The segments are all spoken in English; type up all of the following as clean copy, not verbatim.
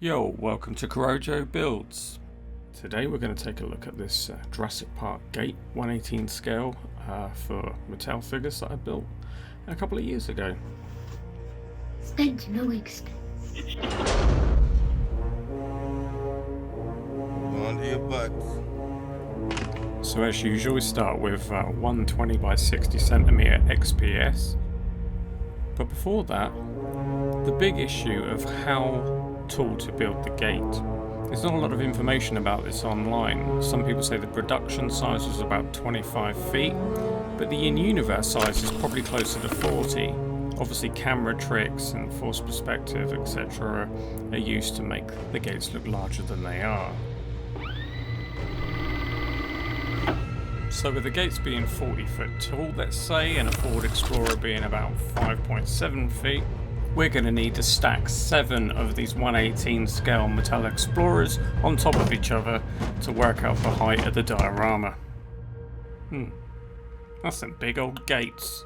Yo, welcome to Kurojo Builds. Today we're going to take a look at this Jurassic Park gate 1/18 scale for Mattel Figures that I built a couple of years ago. Spent no expense. On to your butts. So as usual we start with 120 by 60 centimeter XPS. But before that, the big issue of how tall to build the gate. There's not a lot of information about this online. Some people say the production size was about 25 feet, but the in-universe size is probably closer to 40. Obviously camera tricks and force perspective, etc. are used to make the gates look larger than they are. So with the gates being 40 foot tall, let's say, and a Ford Explorer being about 5.7 feet, we're going to need to stack 7 of these 1/18 scale Mattel Explorers on top of each other to work out the height of the diorama. That's some big old gates.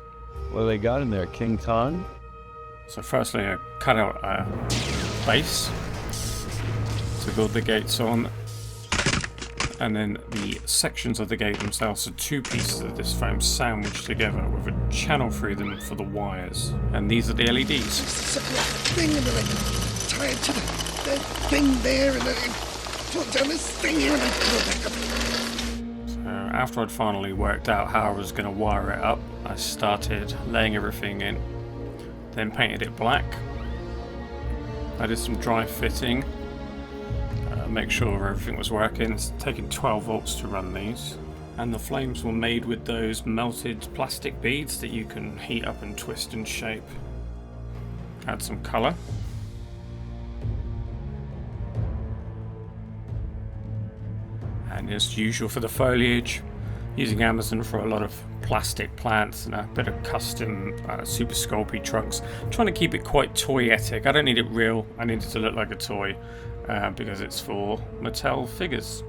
What do they got in there? King Kong? So firstly I cut out a base to build the gates on, and then the sections of the gate themselves are 2 pieces of this foam sandwiched together with a channel through them for the wires. And these are the LEDs. Thing and then I tie it to that thing there and then I pull down this thing here and then pull it back up. So after I'd finally worked out how I was going to wire it up, I started laying everything in, then painted it black. I did some dry fitting. Make sure everything was working. It's taking 12 volts to run these, and the flames were made with those melted plastic beads that you can heat up and twist and shape. Add some colour. And as usual for the foliage, using Amazon for a lot of plastic plants and a bit of custom super sculpey trunks. I'm trying to keep it quite toyetic. I don't need it real, I need it to look like a toy. Because it's for Mattel Figures.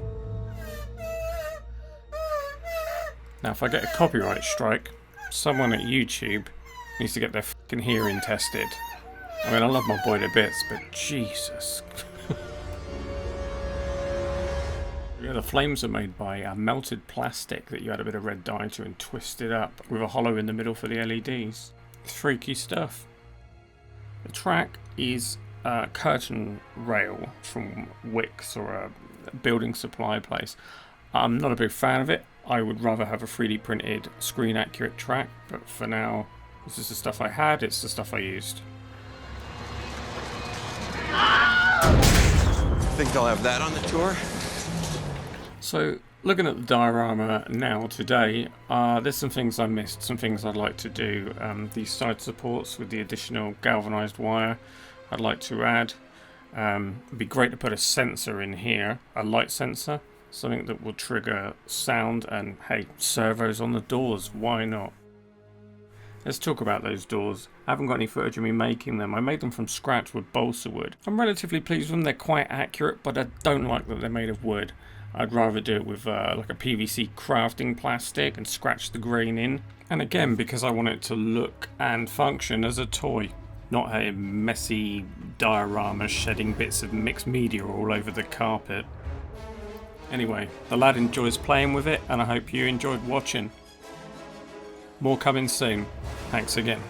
Now if I get a copyright strike, someone at YouTube needs to get their fucking hearing tested. I mean, I love my boy to bits, but Jesus. Yeah, the flames are made by melted plastic that you add a bit of red dye to and twist it up with a hollow in the middle for the LEDs. It's freaky stuff. The track is a curtain rail from Wix or a building supply place. I'm not a big fan of it. I would rather have a 3D printed screen accurate track, but for now this is the stuff I had, it's the stuff I used. Think I'll have that on the tour? So looking at the diorama now today, there's some things I missed, some things I'd like to do. These side supports with the additional galvanized wire I'd like to add. It'd be great to put a sensor in here, a light sensor, something that will trigger sound, and hey, servos on the doors, why not? Let's talk about those doors. I haven't got any footage of me making them. I made them from scratch with balsa wood. I'm relatively pleased with them, they're quite accurate, but I don't like that they're made of wood. I'd rather do it with like a PVC crafting plastic and scratch the grain in. And again, because I want it to look and function as a toy. Not a messy diorama shedding bits of mixed media all over the carpet. Anyway, the lad enjoys playing with it, and I hope you enjoyed watching. More coming soon. Thanks again.